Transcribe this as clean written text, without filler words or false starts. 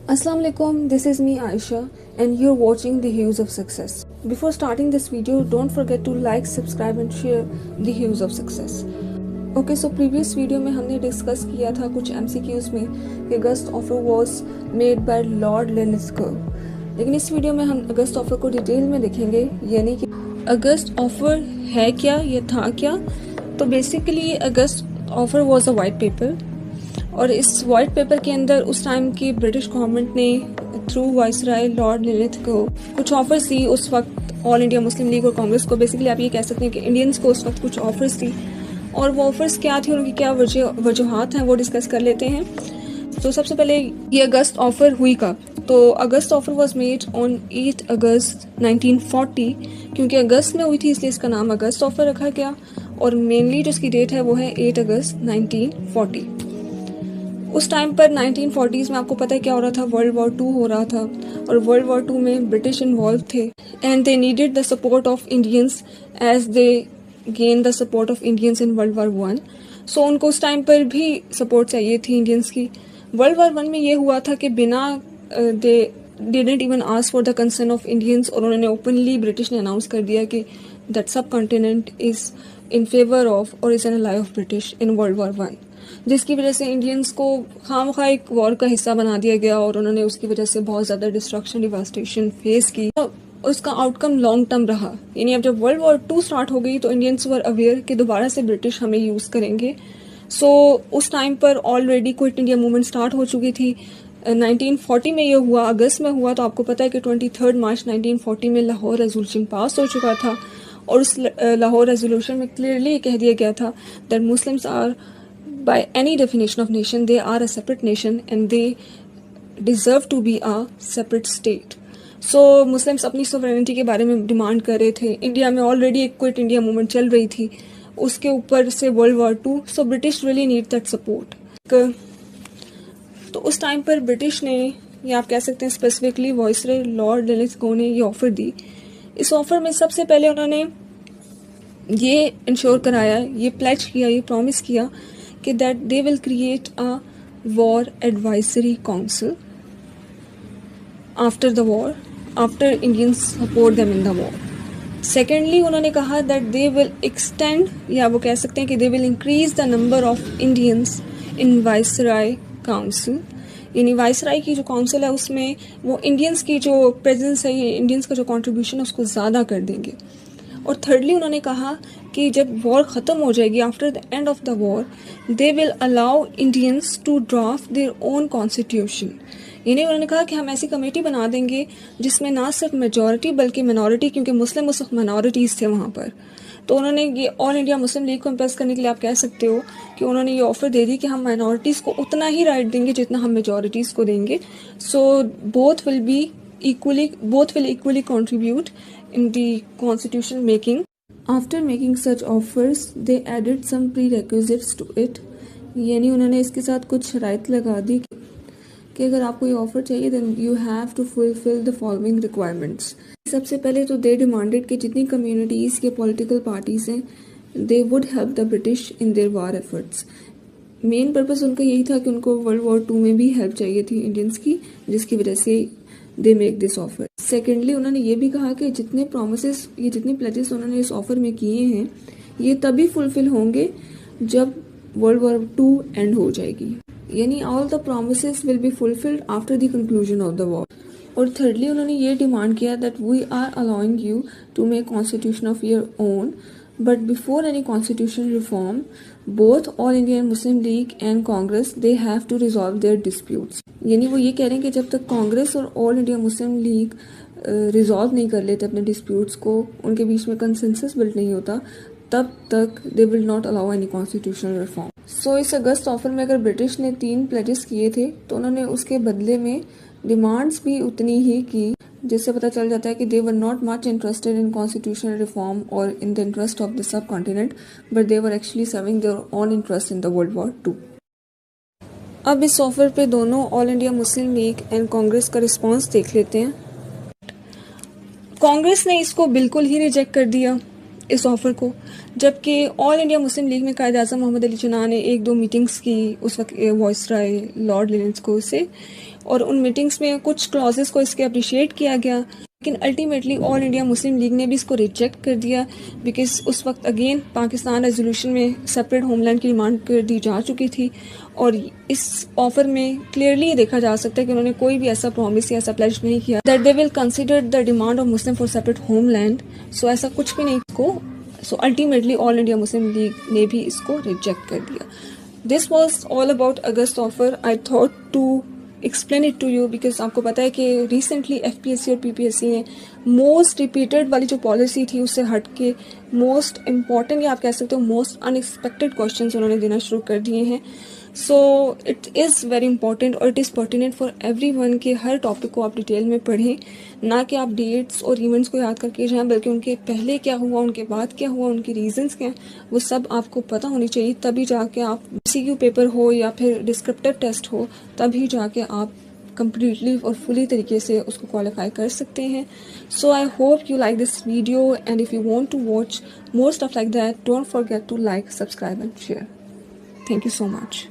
Assalamu alaikum, this is me Aisha and you're watching The Hues of Success. Before starting this video, don't forget to like, subscribe and share The Hues of Success. Okay, so previous video में हमने discuss किया था कुछ MCQs में कि अगस्त offer was made by Lord Linlithgow. लेकिन इस video में हम अगस्त ऑफर को डिटेल में देखेंगे, यानी कि अगस्त ऑफर है क्या, ये था क्या। तो basically August offer was a white paper और इस वाइट पेपर के अंदर उस टाइम की ब्रिटिश गवर्नमेंट ने थ्रू वाइसराय लॉर्ड लिलिथगो कुछ ऑफर्स दी उस वक्त ऑल इंडिया मुस्लिम लीग और कांग्रेस को। बेसिकली आप ये कह सकते हैं कि इंडियंस को उस वक्त कुछ ऑफर्स दी, और वो ऑफर्स क्या थी, उनकी क्या वजूहात हैं, वो डिस्कस कर लेते हैं। तो सबसे पहले ये अगस्त ऑफर हुई कब? तो अगस्त ऑफर वॉज मेड ऑन 8 अगस्त 1940। क्योंकि अगस्त में हुई थी इसलिए इसका नाम अगस्त ऑफर रखा गया, और मेनली जो इसकी डेट है वो है 8 अगस्त 1940। उस टाइम पर 1940s में आपको पता है क्या हो रहा था, वर्ल्ड वॉर 2 हो रहा था, और वर्ल्ड वॉर 2 में ब्रिटिश इन्वॉल्व थे and they needed the support of Indians as they gain the support of Indians in world war 1। So उनको उस टाइम पर भी सपोर्ट चाहिए थी इंडियंस की। वर्ल्ड वॉर 1 में ये हुआ था कि बिना they didn't even ask for the concern of Indians, और उन्होंने ओपनली ब्रिटिश ने अनाउंस कर दिया कि that subcontinent is in favour of और is an ally of British in world war 1, जिसकी वजह से इंडियंस को खामखा एक वॉर का हिस्सा बना दिया गया और उन्होंने उसकी वजह से बहुत ज़्यादा डिस्ट्रक्शन डिवास्टेशन फेस की। तो उसका आउटकम लॉन्ग टर्म रहा, यानी अब जब वर्ल्ड वॉर 2 स्टार्ट हो गई तो इंडियंस वर अवेयर कि दोबारा से ब्रिटिश हमें यूज़ करेंगे। सो उस टाइम पर already quit India movement start हो चुकी थी। 1940 में ये हुआ, अगस्त में हुआ, तो आपको पता है कि 23 मार्च 1940 में लाहौर रेजोल्यूशन पास हो चुका था, और उस लाहौर रेजोल्यूशन में क्लियरली कह दिया गया था that Muslims are by any definition of nation they are a separate nation and they deserve to be a separate state. So Muslims अपनी sovereignty के बारे में डिमांड कर रहे थे। इंडिया में ऑलरेडी एक क्विट इंडिया मूवमेंट चल रही थी, उसके ऊपर से world war 2, so British really need that support. तो उस टाइम पर ब्रिटिश ने, या आप कह सकते हैं स्पेसिफिकली वाइसराय लॉर्ड लिलिथगो ने ये ऑफर दी। इस ऑफर में सबसे पहले उन्होंने ये इंश्योर कराया, ये प्लेज किया, ये प्रॉमिस किया कि that they will create a war advisory council after the war, after Indians support them in the war. Secondly, उन्होंने कहा that they will extend, या वो कह सकते हैं कि they will increase the number of Indians in Viceroy Council। यानी viceroy की जो काउंसिल है उसमें वो इंडियंस की जो प्रेजेंस है, ये इंडियंस का जो कंट्रीब्यूशन है उसको ज़्यादा कर देंगे। और थर्डली उन्होंने कहा कि जब वॉर ख़त्म हो जाएगी, after the end of the war, they will allow Indians to draft their own constitution. यानी उन्होंने कहा कि हम ऐसी कमेटी बना देंगे जिसमें ना सिर्फ मेजॉरिटी बल्कि मिनॉरिटी, क्योंकि मुस्लिम उस वक्त मिनॉरिटीज़ थे वहाँ पर, तो उन्होंने ये ऑल इंडिया मुस्लिम लीग को इम्प्रेस करने के लिए आप कह सकते हो कि उन्होंने ये ऑफर दे दी कि हम माइनॉरिटीज़ को उतना ही राइट देंगे जितना हम मेजॉरिटीज़ को देंगे। So both will equally contribute in the constitution making. After making such offers, they added some prerequisites to it. यानी उन्होंने इसके साथ कुछ शराइत लगा दी कि अगर आपको ये ऑफर चाहिए then you have to fulfill the following requirements. सबसे पहले तो they demanded कि जितनी कम्युनिटीज़ के पॉलिटिकल पार्टीज हैं they would help the British in their war efforts. Main purpose उनका यही था कि उनको वर्ल्ड वॉर 2 में भी हेल्प चाहिए थी इंडियंस की, जिसकी वजह से they make this offer. Secondly उन्होंने ये भी कहा कि जितने प्रोमिसेस, ये जितने प्लेजेस उन्होंने इस ऑफर में किए हैं ये तभी फुलफिल होंगे जब वर्ल्ड वॉर 2 एंड हो जाएगी, यानी all the promises will be fulfilled after the conclusion of the war. और थर्डली उन्होंने ये डिमांड किया that we are allowing you to make constitution of your own, but before any constitutional reform, both All Indian Muslim League and Congress they have to resolve their disputes. यानी वो ये कह रहे हैं कि जब तक कांग्रेस और all India Muslim league resolve नहीं कर लेते अपने डिस्प्यूट्स को, उनके बीच में कंसेंसस बिल्ड नहीं होता, तब तक they will not allow any constitutional reform. So इस अगस्त ऑफर में अगर ब्रिटिश ने 3 प्लेजेस किए थे तो उन्होंने उसके बदले में डिमांड्स भी उतनी ही की, जिससे पता चल जाता है कि they were not much interested in constitutional reform और in the interest of the subcontinent, but they were actually serving their own interest in the World war 2। अब इस ऑफर पे दोनों All India Muslim League and Congress का response देख लेते हैं। कांग्रेस ने इसको बिल्कुल ही रिजेक्ट कर दिया इस ऑफर को, जबकि ऑल इंडिया मुस्लिम लीग में कायद आज़म मोहम्मद अली जिन्ना ने 1-2 मीटिंग्स की उस वक्त वाइसराय लॉर्ड लिलिथगो से, और उन मीटिंग्स में कुछ क्लॉजेस को इसके अप्रिशिएट किया गया, लेकिन ultimately All India Muslim League ने भी इसको रिजेक्ट कर दिया बिकॉज उस वक्त अगेन पाकिस्तान रेजोल्यूशन में सेपरेट होमलैंड की डिमांड कर दी जा चुकी थी और इस ऑफर में क्लियरली देखा जा सकता है कि उन्होंने कोई भी ऐसा प्रॉमिस या ऐसा प्लेज नहीं किया that they will consider the demand of Muslim for separate homeland. So ऐसा कुछ भी नहीं को so ultimately All India Muslim League ने भी इसको रिजेक्ट कर दिया। दिस वॉज ऑल अबाउट अगस्त offer. I thought to explain it to you because आपको पता है कि रिसेंटली एफपीएससी और पीपीएससी ने मोस्ट रिपीटेड वाली जो पॉलिसी थी उससे हट के मोस्ट इम्पॉर्टेंट या आप कह सकते हो मोस्ट अनएक्सपेक्टेड क्वेश्चंस उन्होंने देना शुरू कर दिए हैं। So it is very important और it is pertinent for everyone कि हर टॉपिक को आप डिटेल में पढ़ें, ना कि आप डेट्स और इवेंट्स को याद करके जाएं बल्कि उनके पहले क्या हुआ, उनके बाद क्या हुआ, उनके रीजंस क्या हैं, वो सब आपको पता होनी चाहिए। तभी जाके आप सीक्यू पेपर हो या फिर डिस्क्रिप्टिव टेस्ट हो तभी जाके आप completely और fully तरीके से उसको क्वालिफाई कर सकते हैं। So I hope you like this video and if you want to watch more stuff like that, don't forget to like, subscribe and share. Thank you so much.